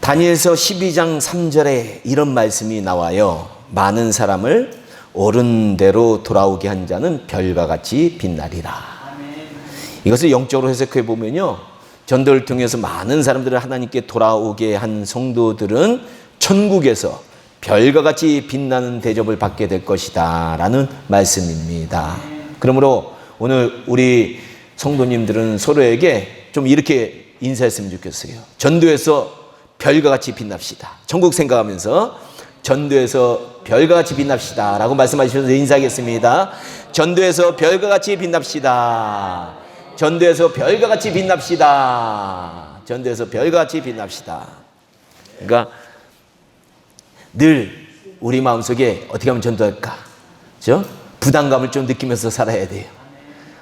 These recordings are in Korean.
다니엘서 12장 3절에 이런 말씀이 나와요. 많은 사람을 옳은 대로 돌아오게 한 자는 별과 같이 빛나리라. 이것을 영적으로 해석해 보면요, 전도를 통해서 많은 사람들을 하나님께 돌아오게 한 성도들은 천국에서 별과 같이 빛나는 대접을 받게 될 것이다 라는 말씀입니다. 그러므로 오늘 우리 성도님들은 서로에게 좀 이렇게 인사했으면 좋겠어요. 전도에서 별과 같이 빛납시다. 천국 생각하면서 전도에서 별과 같이 빛납시다 라고 말씀하시면서 인사하겠습니다. 전도에서 별과 같이 빛납시다. 전도에서 별과 같이 빛납시다. 전도에서 별과 같이 빛납시다. 그러니까 늘 우리 마음속에 어떻게 하면 전도할까? 그렇죠? 부담감을 좀 느끼면서 살아야 돼요.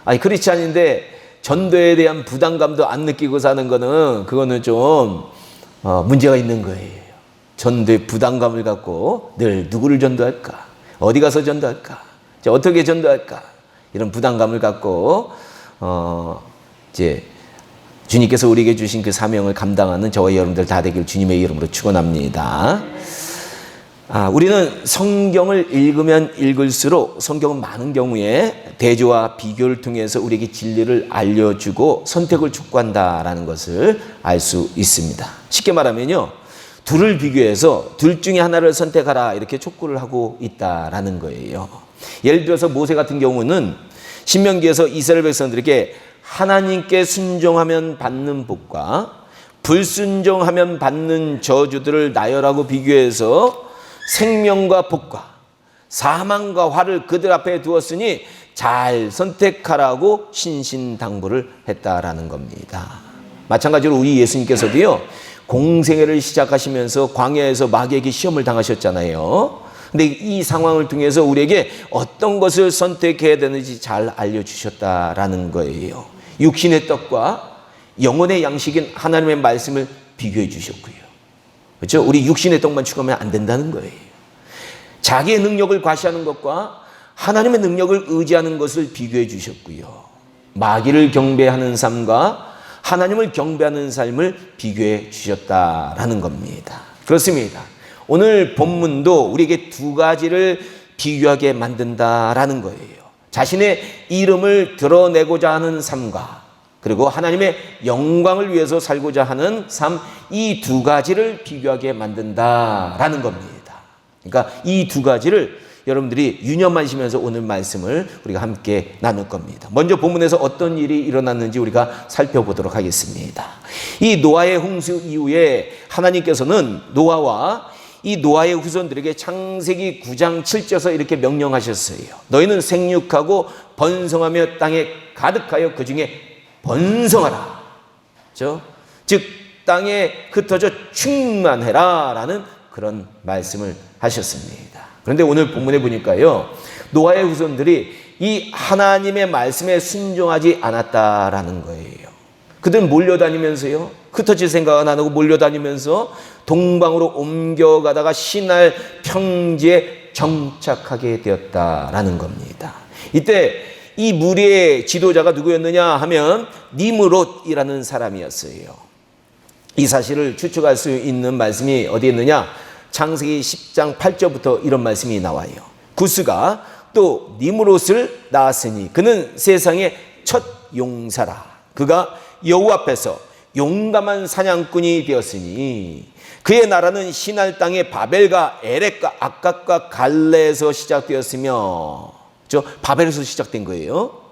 아니, 크리스찬인데 전도에 대한 부담감도 안 느끼고 사는 거는, 그거는 좀 문제가 있는 거예요. 전도에 부담감을 갖고 늘 누구를 전도할까? 어디 가서 전도할까? 어떻게 전도할까? 이런 부담감을 갖고 이제 주님께서 우리에게 주신 그 사명을 감당하는 저와 여러분들 다 되길 주님의 이름으로 축원합니다. 우리는 성경을 읽으면 읽을수록 성경은 많은 경우에 대조와 비교를 통해서 우리에게 진리를 알려주고 선택을 촉구한다라는 것을 알 수 있습니다. 쉽게 말하면요, 둘을 비교해서 둘 중에 하나를 선택하라 이렇게 촉구를 하고 있다라는 거예요. 예를 들어서 모세 같은 경우는 신명기에서 이스라엘 백성들에게 하나님께 순종하면 받는 복과 불순종하면 받는 저주들을 나열하고 비교해서 생명과 복과 사망과 화를 그들 앞에 두었으니 잘 선택하라고 신신당부를 했다라는 겁니다. 마찬가지로 우리 예수님께서도요, 공생애를 시작하시면서 광야에서 마귀에게 시험을 당하셨잖아요. 근데 이 상황을 통해서 우리에게 어떤 것을 선택해야 되는지 잘 알려주셨다라는 거예요. 육신의 떡과 영혼의 양식인 하나님의 말씀을 비교해 주셨고요. 그렇죠? 우리 육신의 떡만 추구하면 안 된다는 거예요. 자기의 능력을 과시하는 것과 하나님의 능력을 의지하는 것을 비교해 주셨고요. 마귀를 경배하는 삶과 하나님을 경배하는 삶을 비교해 주셨다라는 겁니다. 그렇습니다. 오늘 본문도 우리에게 두 가지를 비교하게 만든다라는 거예요. 자신의 이름을 드러내고자 하는 삶과 그리고 하나님의 영광을 위해서 살고자 하는 삶, 이 두 가지를 비교하게 만든다라는 겁니다. 그러니까 이 두 가지를 여러분들이 유념하시면서 오늘 말씀을 우리가 함께 나눌 겁니다. 먼저 본문에서 어떤 일이 일어났는지 우리가 살펴보도록 하겠습니다. 이 노아의 홍수 이후에 하나님께서는 노아와 이 노아의 후손들에게 창세기 9장 7절에서 이렇게 명령하셨어요. 너희는 생육하고 번성하며 땅에 가득하여 그 중에 번성하라. 즉 땅에 흩어져 충만해라 라는 그런 말씀을 하셨습니다. 그런데 오늘 본문에 보니까요, 노아의 후손들이 이 하나님의 말씀에 순종하지 않았다라는 거예요. 그들은 몰려다니면서요, 흩어질 생각은 안 하고 몰려다니면서 동방으로 옮겨가다가 시날 평지에 정착하게 되었다라는 겁니다. 이때 이 무리의 지도자가 누구였느냐 하면 니므롯이라는 사람이었어요. 이 사실을 추측할 수 있는 말씀이 어디에 있느냐? 창세기 10장 8절부터 이런 말씀이 나와요. 구스가 또 니므롯을 낳았으니 그는 세상의 첫 용사라. 그가 여호와 앞에서 용감한 사냥꾼이 되었으니 그의 나라는 시날 땅의 바벨과 에렉과 악각과 갈레에서 시작되었으며, 바벨에서 시작된 거예요.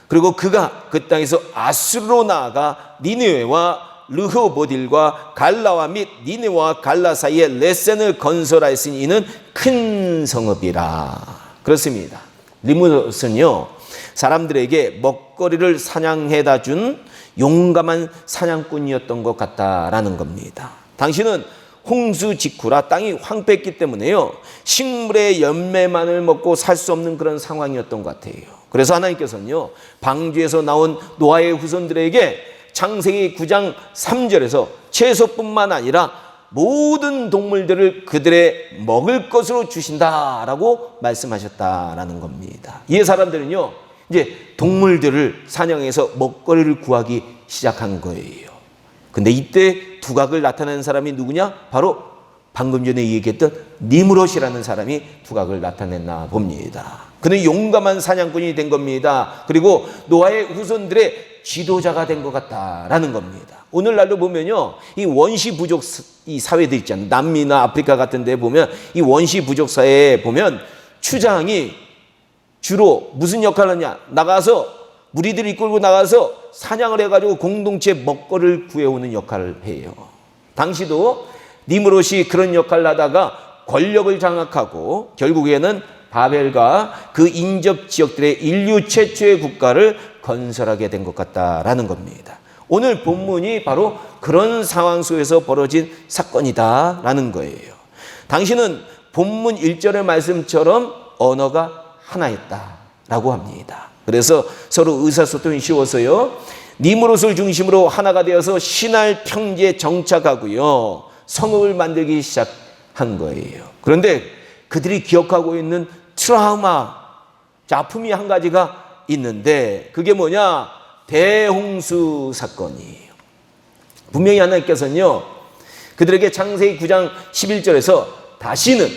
그리고 그가 그 땅에서 아수르로 나아가 니느웨와 르호보딜과 갈라와 및 니느웨와 갈라 사이에 레센을 건설하였으니 이는 큰 성읍이라. 그렇습니다. 니므롯은요, 사람들에게 먹거리를 사냥해다 준 용감한 사냥꾼이었던 것 같다라는 겁니다. 당신은 홍수 직후라 땅이 황폐했기 때문에요, 식물의 열매만을 먹고 살 수 없는 그런 상황이었던 것 같아요. 그래서 하나님께서는요, 방주에서 나온 노아의 후손들에게 창세기 9장 3절에서 채소뿐만 아니라 모든 동물들을 그들의 먹을 것으로 주신다라고 말씀하셨다라는 겁니다. 이에 사람들은요, 이제 동물들을 사냥해서 먹거리를 구하기 시작한 거예요. 근데 이때 두각을 나타내는 사람이 누구냐? 바로 방금 전에 얘기했던 니므롯이라는 사람이 두각을 나타냈나 봅니다. 그는 용감한 사냥꾼이 된 겁니다. 그리고 노아의 후손들의 지도자가 된 것 같다라는 겁니다. 오늘날도 보면요, 이 원시 부족 이 사회들 있잖아요. 남미나 아프리카 같은 데 보면 이 원시 부족 사회에 보면 추장이 주로 무슨 역할을 하냐? 나가서 무리들을 이끌고 나가서 사냥을 해가지고 공동체 먹거리를 구해오는 역할을 해요. 당시도 니므롯이 그런 역할을 하다가 권력을 장악하고 결국에는 바벨과 그 인접 지역들의 인류 최초의 국가를 건설하게 된 것 같다라는 겁니다. 오늘 본문이 바로 그런 상황 속에서 벌어진 사건이다라는 거예요. 당신은 본문 1절의 말씀처럼 언어가 하나였다라고 합니다. 그래서 서로 의사소통이 쉬워서요, 니므롯을 중심으로 하나가 되어서 신할 평지에 정착하고요, 성읍을 만들기 시작한 거예요. 그런데 그들이 기억하고 있는 트라우마, 아픔이 한 가지가 있는데 그게 뭐냐? 대홍수 사건이에요. 분명히 하나님께서는요, 그들에게 창세기 9장 11절에서 다시는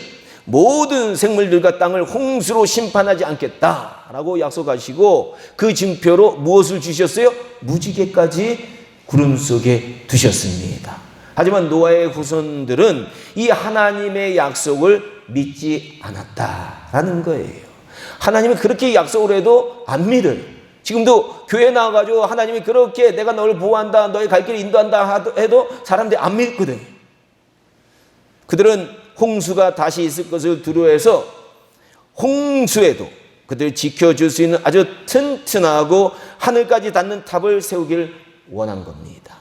모든 생물들과 땅을 홍수로 심판하지 않겠다라고 약속하시고 그 징표로 무엇을 주셨어요? 무지개까지 구름 속에 두셨습니다. 하지만 노아의 후손들은 이 하나님의 약속을 믿지 않았다라는 거예요. 하나님이 그렇게 약속을 해도 안 믿어요. 지금도 교회 나와가지고 하나님이 그렇게 내가 너를 보호한다, 너의 갈 길을 인도한다 해도 사람들이 안 믿거든요. 그들은 홍수가 다시 있을 것을 두려워해서 홍수에도 그들을 지켜줄 수 있는 아주 튼튼하고 하늘까지 닿는 탑을 세우기를 원한 겁니다.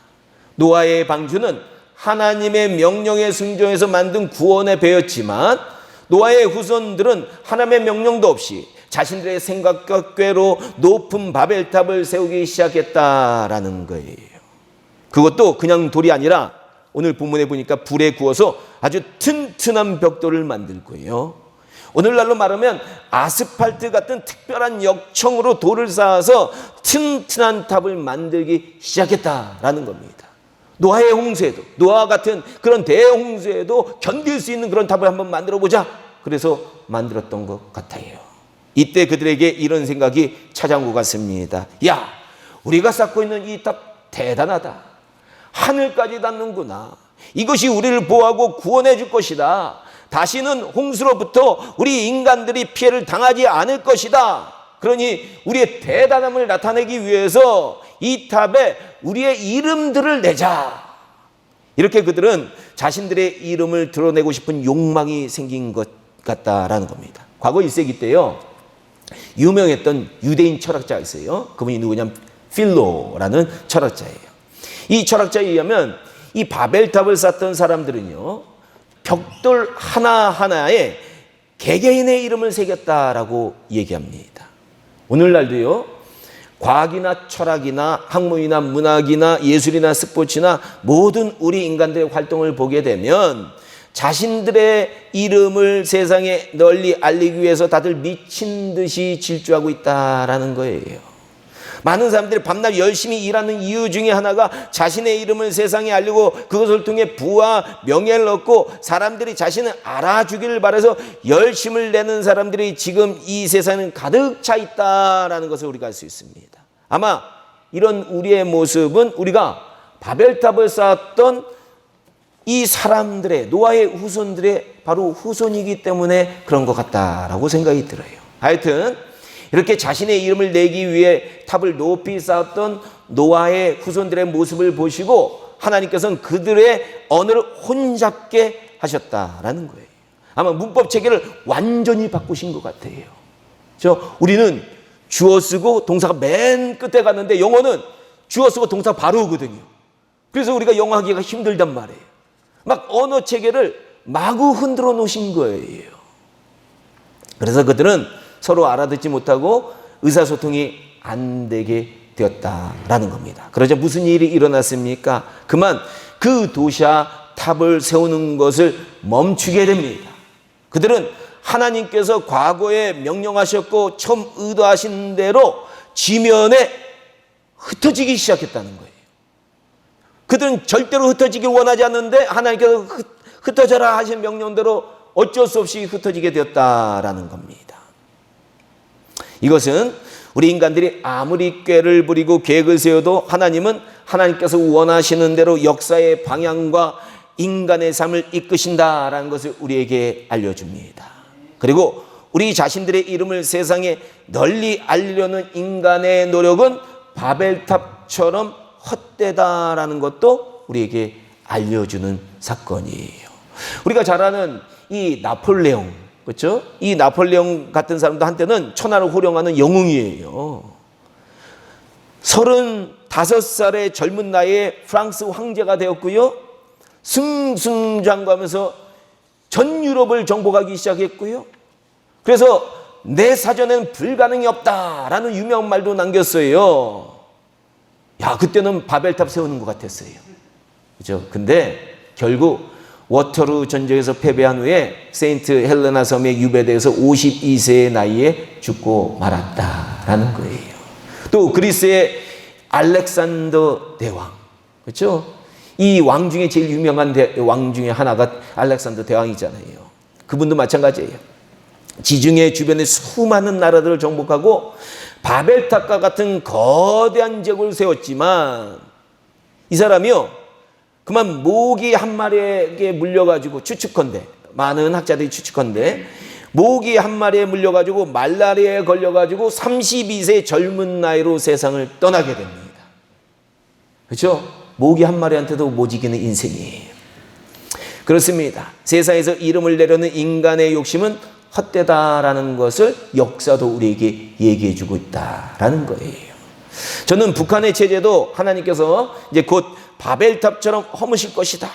노아의 방주는 하나님의 명령에 순종해서 만든 구원의 배였지만 노아의 후손들은 하나님의 명령도 없이 자신들의 생각과 꾀로 높은 바벨탑을 세우기 시작했다라는 거예요. 그것도 그냥 돌이 아니라 오늘 본문에 보니까 불에 구워서 아주 튼튼한 벽돌을 만들 거예요. 오늘날로 말하면 아스팔트 같은 특별한 역청으로 돌을 쌓아서 튼튼한 탑을 만들기 시작했다라는 겁니다. 노아의 홍수에도, 노아 같은 그런 대홍수에도 견딜 수 있는 그런 탑을 한번 만들어 보자. 그래서 만들었던 것 같아요. 이때 그들에게 이런 생각이 찾아온 것 같습니다. 야, 우리가 쌓고 있는 이 탑 대단하다. 하늘까지 닿는구나. 이것이 우리를 보호하고 구원해 줄 것이다. 다시는 홍수로부터 우리 인간들이 피해를 당하지 않을 것이다. 그러니 우리의 대단함을 나타내기 위해서 이 탑에 우리의 이름들을 내자. 이렇게 그들은 자신들의 이름을 드러내고 싶은 욕망이 생긴 것 같다라는 겁니다. 과거 1세기 때요, 유명했던 유대인 철학자가 있어요. 그분이 누구냐면 필로라는 철학자예요. 이 철학자에 의하면 이 바벨탑을 쌓던 사람들은요, 벽돌 하나하나에 개개인의 이름을 새겼다라고 얘기합니다. 오늘날도요, 과학이나 철학이나 학문이나 문학이나 예술이나 스포츠나 모든 우리 인간들의 활동을 보게 되면 자신들의 이름을 세상에 널리 알리기 위해서 다들 미친 듯이 질주하고 있다라는 거예요. 많은 사람들이 밤낮 열심히 일하는 이유 중에 하나가 자신의 이름을 세상에 알리고 그것을 통해 부와 명예를 얻고 사람들이 자신을 알아주기를 바라서 열심을 내는 사람들이 지금 이 세상에 가득 차 있다라는 것을 우리가 알 수 있습니다. 아마 이런 우리의 모습은 우리가 바벨탑을 쌓았던 이 사람들의, 노아의 후손들의 바로 후손이기 때문에 그런 것 같다라고 생각이 들어요. 하여튼 이렇게 자신의 이름을 내기 위해 탑을 높이 쌓았던 노아의 후손들의 모습을 보시고 하나님께서는 그들의 언어를 혼잡게 하셨다라는 거예요. 아마 문법 체계를 완전히 바꾸신 것 같아요. 우리는 주어 쓰고 동사가 맨 끝에 갔는데 영어는 주어 쓰고 동사 바로 오거든요. 그래서 우리가 영어 하기가 힘들단 말이에요. 막 언어 체계를 마구 흔들어 놓으신 거예요. 그래서 그들은 서로 알아듣지 못하고 의사소통이 안 되게 되었다라는 겁니다. 그러자 무슨 일이 일어났습니까? 그만 그 도시와 탑을 세우는 것을 멈추게 됩니다. 그들은 하나님께서 과거에 명령하셨고 처음 의도하신 대로 지면에 흩어지기 시작했다는 거예요. 그들은 절대로 흩어지길 원하지 않는데 하나님께서 흩어져라 하신 명령대로 어쩔 수 없이 흩어지게 되었다라는 겁니다. 이것은 우리 인간들이 아무리 꾀를 부리고 계획을 세워도 하나님은 하나님께서 원하시는 대로 역사의 방향과 인간의 삶을 이끄신다라는 것을 우리에게 알려줍니다. 그리고 우리 자신들의 이름을 세상에 널리 알리려는 인간의 노력은 바벨탑처럼 헛되다라는 것도 우리에게 알려주는 사건이에요. 우리가 잘 아는 이 나폴레옹, 그렇죠? 이 나폴레옹 같은 사람도 한때는 천하를 호령하는 영웅이에요. 35살의 젊은 나이에 프랑스 황제가 되었고요. 승승장구하면서 전 유럽을 정복하기 시작했고요. 그래서 내 사전에는 불가능이 없다라는 유명한 말도 남겼어요. 야, 그때는 바벨탑 세우는 것 같았어요. 그죠? 근데 결국 워터루 전쟁에서 패배한 후에 세인트 헬레나 섬에 유배돼서 52세의 나이에 죽고 말았다라는 거예요. 또 그리스의 알렉산더 대왕, 그렇죠? 이 왕 중에 제일 유명한 왕 중에 하나가 알렉산더 대왕이잖아요. 그분도 마찬가지예요. 지중해 주변의 수많은 나라들을 정복하고 바벨탑과 같은 거대한 제국을 세웠지만 이 사람이요, 그만 모기 한 마리에게 물려가지고 추측컨대, 많은 학자들이 추측컨대 모기 한 마리에 물려가지고 말라리아에 걸려가지고 32세 젊은 나이로 세상을 떠나게 됩니다. 그렇죠? 모기 한 마리한테도 못 이기는 인생이에요. 그렇습니다. 세상에서 이름을 내려는 인간의 욕심은 헛되다라는 것을 역사도 우리에게 얘기해주고 있다라는 거예요. 저는 북한의 체제도 하나님께서 이제 곧 바벨탑처럼 허무실 것이다,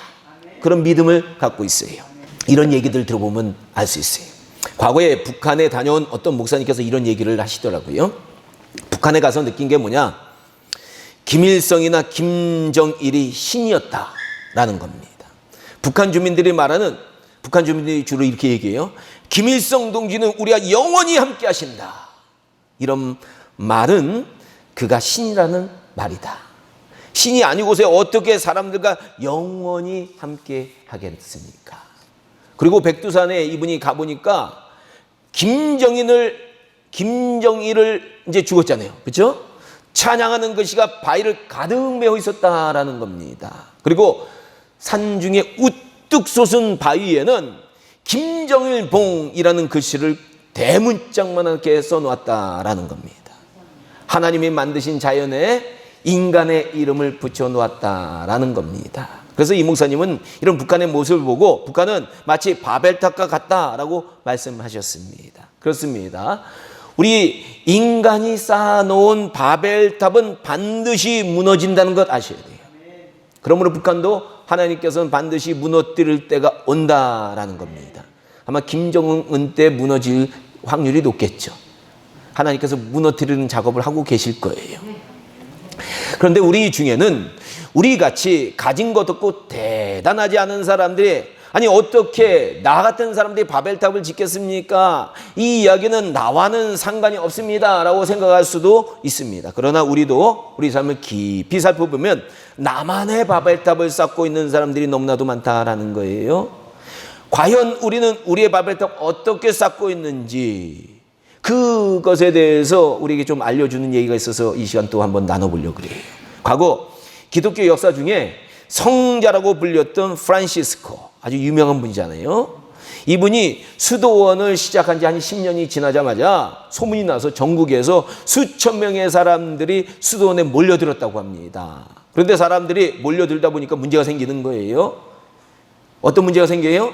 그런 믿음을 갖고 있어요. 이런 얘기들 들어보면 알 수 있어요. 과거에 북한에 다녀온 어떤 목사님께서 이런 얘기를 하시더라고요. 북한에 가서 느낀 게 뭐냐, 김일성이나 김정일이 신이었다라는 겁니다. 북한 주민들이 주로 이렇게 얘기해요. 김일성 동지는 우리와 영원히 함께 하신다. 이런 말은 그가 신이라는 말이다. 신이 아니고서 어떻게 사람들과 영원히 함께 하겠습니까? 그리고 백두산에 이분이 가보니까 김정일을 이제 죽었잖아요. 그렇죠? 찬양하는 글씨가 바위를 가득 메워 있었다라는 겁니다. 그리고 산중에 우뚝 솟은 바위에는 김정일 봉이라는 글씨를 대문짝만하게 써놓았다라는 겁니다. 하나님이 만드신 자연에 인간의 이름을 붙여놓았다라는 겁니다. 그래서 이 목사님은 이런 북한의 모습을 보고 북한은 마치 바벨탑과 같다라고 말씀하셨습니다. 그렇습니다. 우리 인간이 쌓아놓은 바벨탑은 반드시 무너진다는 것 아셔야 돼요. 그러므로 북한도 하나님께서는 반드시 무너뜨릴 때가 온다라는 겁니다. 아마 김정은 때 무너질 확률이 높겠죠. 하나님께서 무너뜨리는 작업을 하고 계실 거예요. 그런데 우리 중에는 우리 같이 가진 것 없고 대단하지 않은 사람들이, 아니 어떻게 나 같은 사람들이 바벨탑을 짓겠습니까? 이 이야기는 나와는 상관이 없습니다 라고 생각할 수도 있습니다. 그러나 우리도 우리 삶을 깊이 살펴보면 나만의 바벨탑을 쌓고 있는 사람들이 너무나도 많다라는 거예요. 과연 우리는 우리의 바벨탑 어떻게 쌓고 있는지, 그것에 대해서 우리에게 좀 알려주는 얘기가 있어서 이 시간 또 한번 나눠보려고 그래요. 과거 기독교 역사 중에 성자라고 불렸던 프란시스코, 아주 유명한 분이잖아요. 이분이 수도원을 시작한 지 한 10년이 지나자마자 소문이 나서 전국에서 수천 명의 사람들이 수도원에 몰려들었다고 합니다. 그런데 사람들이 몰려들다 보니까 문제가 생기는 거예요. 어떤 문제가 생겨요?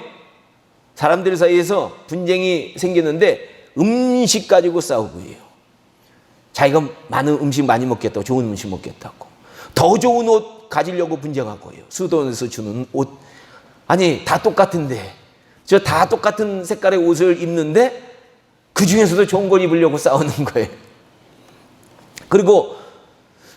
사람들 사이에서 분쟁이 생기는데 음식 가지고 싸우고요. 자기가 많은 음식 많이 먹겠다고, 좋은 음식 먹겠다고, 더 좋은 옷 가지려고 분쟁하고요. 수도원에서 주는 옷, 아니 다 똑같은데, 저 다 똑같은 색깔의 옷을 입는데 그 중에서도 좋은 걸 입으려고 싸우는 거예요. 그리고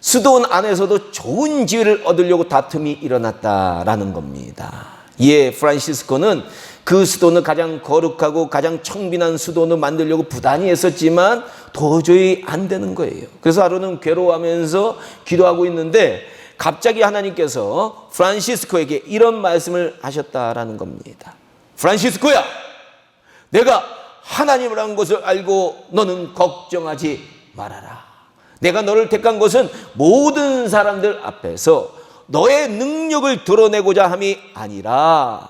수도원 안에서도 좋은 지위를 얻으려고 다툼이 일어났다라는 겁니다. 이에 프란시스코는 그 수도원을 가장 거룩하고 가장 청빈한 수도원을 만들려고 부단히 했었지만 도저히 안 되는 거예요. 그래서 하루는 괴로워하면서 기도하고 있는데 갑자기 하나님께서 프란시스코에게 이런 말씀을 하셨다라는 겁니다. 프란시스코야, 내가 하나님이라는 것을 알고 너는 걱정하지 말아라. 내가 너를 택한 것은 모든 사람들 앞에서 너의 능력을 드러내고자 함이 아니라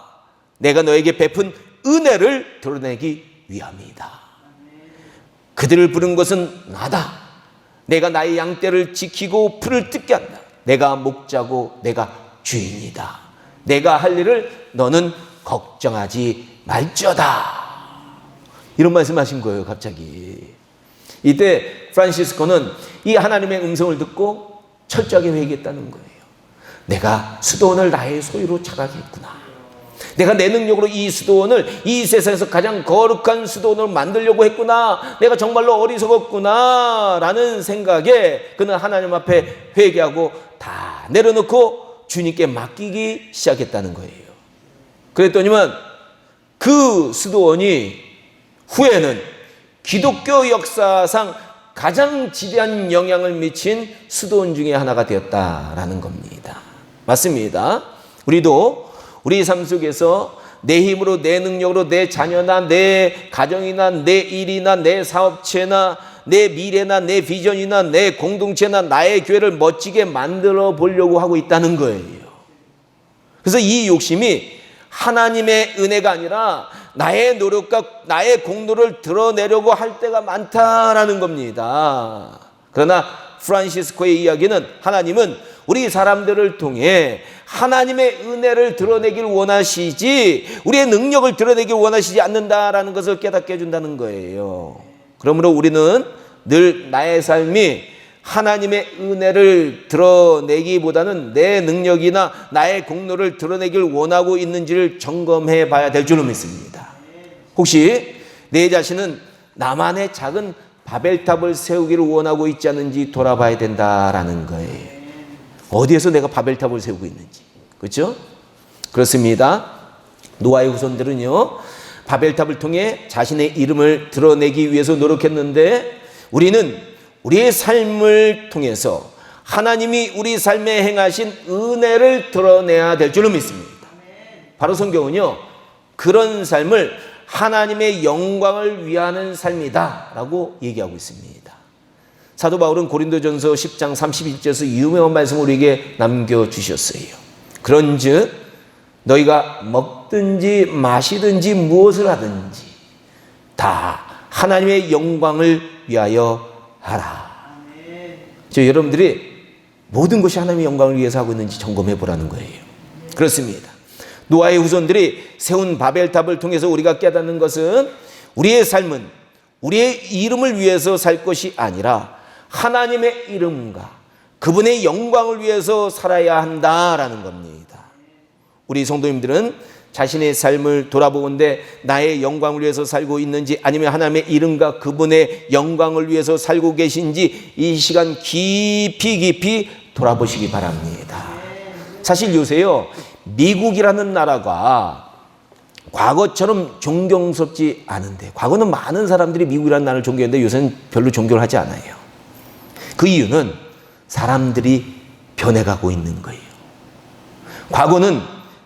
내가 너에게 베푼 은혜를 드러내기 위함이다. 그들을 부른 것은 나다. 내가 나의 양떼를 지키고 풀을 뜯게 한다. 내가 목자고 내가 주인이다. 내가 할 일을 너는 걱정하지 말지어다. 이런 말씀하신 거예요, 갑자기. 이때 프란시스코는 이 하나님의 음성을 듣고 철저하게 회개했다는 거예요. 내가 수도원을 나의 소유로 착각했구나. 내가 내 능력으로 이 수도원을 이 세상에서 가장 거룩한 수도원을 만들려고 했구나. 내가 정말로 어리석었구나 라는 생각에 그는 하나님 앞에 회개하고 다 내려놓고 주님께 맡기기 시작했다는 거예요. 그랬더니만 그 수도원이 후에는 기독교 역사상 가장 지대한 영향을 미친 수도원 중에 하나가 되었다라는 겁니다. 맞습니다. 우리도 우리 삶 속에서 내 힘으로, 내 능력으로 내 자녀나 내 가정이나 내 일이나 내 사업체나 내 미래나 내 비전이나 내 공동체나 나의 교회를 멋지게 만들어 보려고 하고 있다는 거예요. 그래서 이 욕심이 하나님의 은혜가 아니라 나의 노력과 나의 공로를 드러내려고 할 때가 많다라는 겁니다. 그러나 프란시스코의 이야기는 하나님은 우리 사람들을 통해 하나님의 은혜를 드러내길 원하시지 우리의 능력을 드러내길 원하시지 않는다라는 것을 깨닫게 해준다는 거예요. 그러므로 우리는 늘 나의 삶이 하나님의 은혜를 드러내기보다는 내 능력이나 나의 공로를 드러내길 원하고 있는지를 점검해 봐야 될 줄로 믿습니다. 혹시 내 자신은 나만의 작은 바벨탑을 세우기를 원하고 있지 않은지 돌아봐야 된다라는 거예요. 어디에서 내가 바벨탑을 세우고 있는지. 그렇죠? 그렇습니다. 노아의 후손들은요, 바벨탑을 통해 자신의 이름을 드러내기 위해서 노력했는데 우리는 우리의 삶을 통해서 하나님이 우리 삶에 행하신 은혜를 드러내야 될 줄로 믿습니다. 바로 성경은요, 그런 삶을 하나님의 영광을 위하는 삶이다 라고 얘기하고 있습니다. 사도 바울은 고린도전서 10장 31절에서 유명한 말씀을 우리에게 남겨주셨어요. 그런즉 너희가 먹든지 마시든지 무엇을 하든지 다 하나님의 영광을 위하여 하라. 여러분들이 모든 것이 하나님의 영광을 위해서 하고 있는지 점검해 보라는 거예요. 그렇습니다. 노아의 후손들이 세운 바벨탑을 통해서 우리가 깨닫는 것은 우리의 삶은 우리의 이름을 위해서 살 것이 아니라 하나님의 이름과 그분의 영광을 위해서 살아야 한다라는 겁니다. 우리 성도님들은 자신의 삶을 돌아보건대 나의 영광을 위해서 살고 있는지 아니면 하나님의 이름과 그분의 영광을 위해서 살고 계신지 이 시간 깊이 돌아보시기 바랍니다. 사실 요새요, 미국이라는 나라가 과거처럼 존경스럽지 않은데, 과거는 많은 사람들이 미국이라는 나라를 존경했는데 요새는 별로 존경을 하지 않아요. 그 이유는 사람들이 변해가고 있는 거예요. 과거는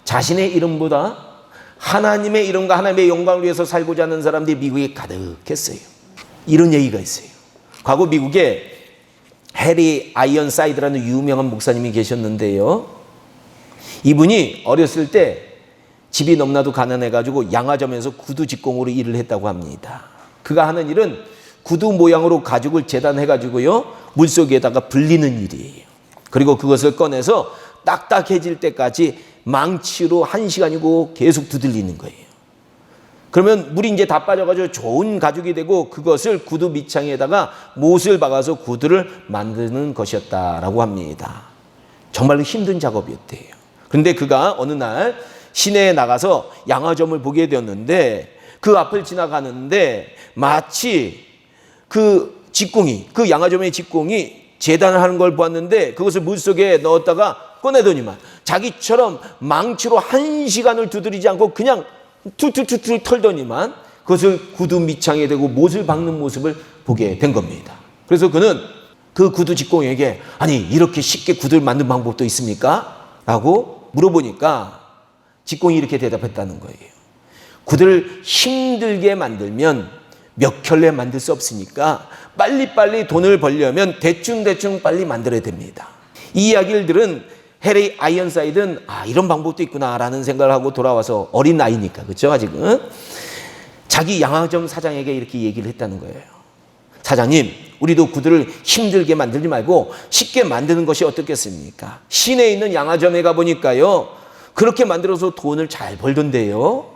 자신의 이름보다 하나님의 이름과 하나님의 영광을 위해서 살고자 하는 사람들이 미국에 가득했어요. 이런 얘기가 있어요. 과거 미국에 해리 아이언사이드라는 유명한 목사님이 계셨는데요. 이분이 어렸을 때 집이 너무나도 가난해가지고 양화점에서 구두 직공으로 일을 했다고 합니다. 그가 하는 일은 구두 모양으로 가죽을 재단해가지고요, 물속에다가 불리는 일이에요. 그리고 그것을 꺼내서 딱딱해질 때까지 망치로 1시간이고 계속 두들리는 거예요. 그러면 물이 이제 다 빠져가지고 좋은 가죽이 되고 그것을 구두 밑창에다가 못을 박아서 구두를 만드는 것이었다라고 합니다. 정말로 힘든 작업이었대요. 그런데 그가 어느 날 시내에 나가서 양화점을 보게 되었는데 그 앞을 지나가는데 마치 그 직공이, 그 양화점의 직공이 재단을 하는 걸 보았는데 그것을 물속에 넣었다가 꺼내더니만 자기처럼 망치로 1시간을 두드리지 않고 그냥 툴툴툴툴 털더니만 그것을 구두 밑창에 대고 못을 박는 모습을 보게 된 겁니다. 그래서 그는 그 구두 직공에게 아니 이렇게 쉽게 구두를 만드는 방법도 있습니까? 라고 물어보니까 직공이 이렇게 대답했다는 거예요. 구두를 힘들게 만들면 몇 켤레 만들 수 없으니까 빨리빨리 돈을 벌려면 대충대충 빨리 만들어야 됩니다. 이 이야기를 들은 해리 아이언사이드는 이런 방법도 있구나라는 생각을 하고 돌아와서 어린 나이니까 그렇죠 아직은 자기 양화점 사장에게 이렇게 얘기를 했다는 거예요. 사장님, 우리도 구두를 힘들게 만들지 말고 쉽게 만드는 것이 어떻겠습니까? 시내에 있는 양화점에 가보니까요 그렇게 만들어서 돈을 잘 벌던데요.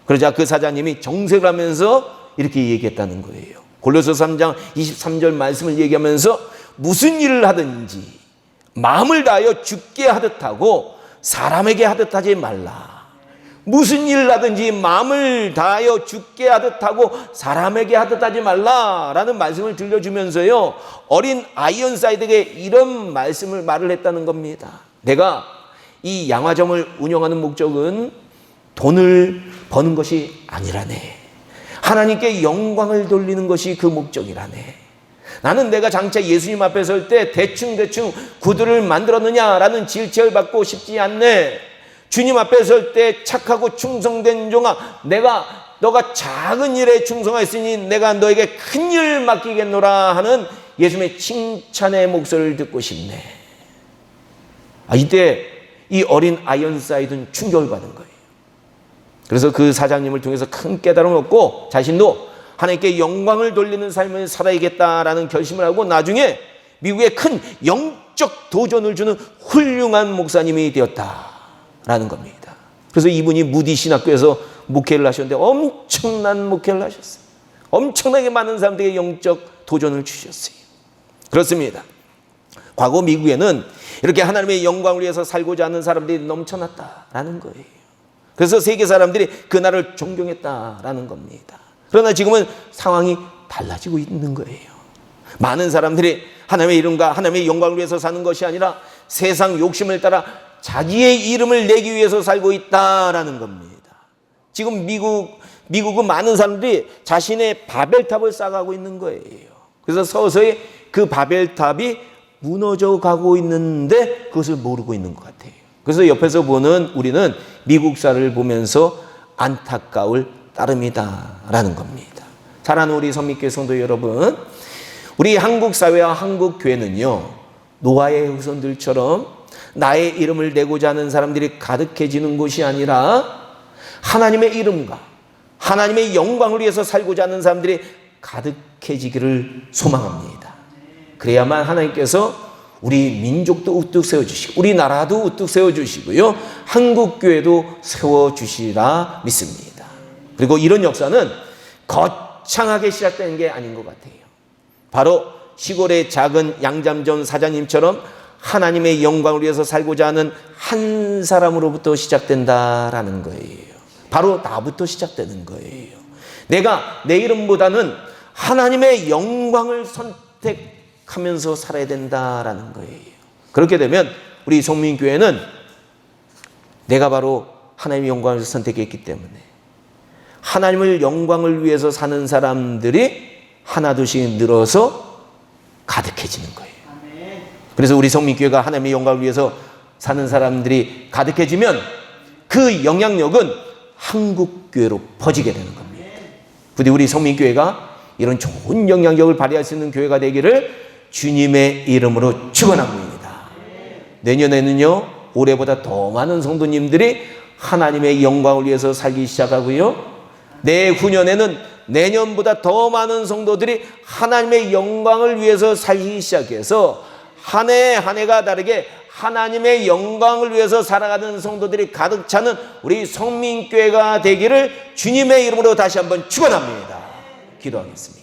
그러자 그 사장님이 정색을 하면서 이렇게 얘기했다는 거예요. 골로새서 3장 23절 말씀을 얘기하면서 무슨 일을 하든지 마음을 다하여 주께 하듯 하고 사람에게 하듯 하지 말라. 무슨 일을 하든지 마음을 다하여 주께 하듯 하고 사람에게 하듯 하지 말라라는 말씀을 들려주면서요 어린 아이언사이드에게 이런 말을 했다는 겁니다. 내가 이 양화점을 운영하는 목적은 돈을 버는 것이 아니라네. 하나님께 영광을 돌리는 것이 그 목적이라네. 나는 내가 장차 예수님 앞에 설 때 대충 구두를 만들었느냐라는 질책을 받고 싶지 않네. 주님 앞에 설 때 착하고 충성된 종아, 너가 작은 일에 충성하였으니 내가 너에게 큰 일 맡기겠노라 하는 예수님의 칭찬의 목소리를 듣고 싶네. 이때 이 어린 아이언사이드는 충격을 받은 거예요. 그래서 그 사장님을 통해서 큰 깨달음을 얻고 자신도 하나님께 영광을 돌리는 삶을 살아야겠다라는 결심을 하고 나중에 미국에 큰 영적 도전을 주는 훌륭한 목사님이 되었다라는 겁니다. 그래서 이분이 무디 신학교에서 목회를 하셨는데 엄청난 목회를 하셨어요. 엄청나게 많은 사람들에게 영적 도전을 주셨어요. 그렇습니다. 과거 미국에는 이렇게 하나님의 영광을 위해서 살고자 하는 사람들이 넘쳐났다라는 거예요. 그래서 세계 사람들이 그날을 존경했다라는 겁니다. 그러나 지금은 상황이 달라지고 있는 거예요. 많은 사람들이 하나님의 이름과 하나님의 영광을 위해서 사는 것이 아니라 세상 욕심을 따라 자기의 이름을 내기 위해서 살고 있다라는 겁니다. 지금 미국은 많은 사람들이 자신의 바벨탑을 쌓아가고 있는 거예요. 그래서 서서히 그 바벨탑이 무너져 가고 있는데 그것을 모르고 있는 것 같아요. 그래서 옆에서 보는 우리는 미국사를 보면서 안타까울 따름이다라는 겁니다. 사랑하는 우리 선민교회 성도 여러분, 우리 한국 사회와 한국 교회는요 노아의 후손들처럼 나의 이름을 내고자 하는 사람들이 가득해지는 곳이 아니라 하나님의 이름과 하나님의 영광을 위해서 살고자 하는 사람들이 가득해지기를 소망합니다. 그래야만 하나님께서 우리 민족도 우뚝 세워주시고 우리 나라도 우뚝 세워주시고요 한국교회도 세워주시라 믿습니다. 그리고 이런 역사는 거창하게 시작되는 게 아닌 것 같아요. 바로 시골의 작은 양잠점 사장님처럼 하나님의 영광을 위해서 살고자 하는 한 사람으로부터 시작된다라는 거예요. 바로 나부터 시작되는 거예요. 내가 내 이름보다는 하나님의 영광을 선택하면서 살아야 된다라는 거예요. 그렇게 되면 우리 성민교회는 내가 바로 하나님의 영광을 선택했기 때문에 하나님을 영광을 위해서 사는 사람들이 하나둘씩 늘어서 가득해지는 거예요. 그래서 우리 성민교회가 하나님의 영광을 위해서 사는 사람들이 가득해지면 그 영향력은 한국교회로 퍼지게 되는 겁니다. 부디 우리 성민교회가 이런 좋은 영향력을 발휘할 수 있는 교회가 되기를 주님의 이름으로 축원합니다. 내년에는요 올해보다 더 많은 성도님들이 하나님의 영광을 위해서 살기 시작하고요 내후년에는 내년보다 더 많은 성도들이 하나님의 영광을 위해서 살기 시작해서 한 해 한 해가 다르게 하나님의 영광을 위해서 살아가는 성도들이 가득 차는 우리 성민교회가 되기를 주님의 이름으로 다시 한번 축원합니다. 기도하겠습니다.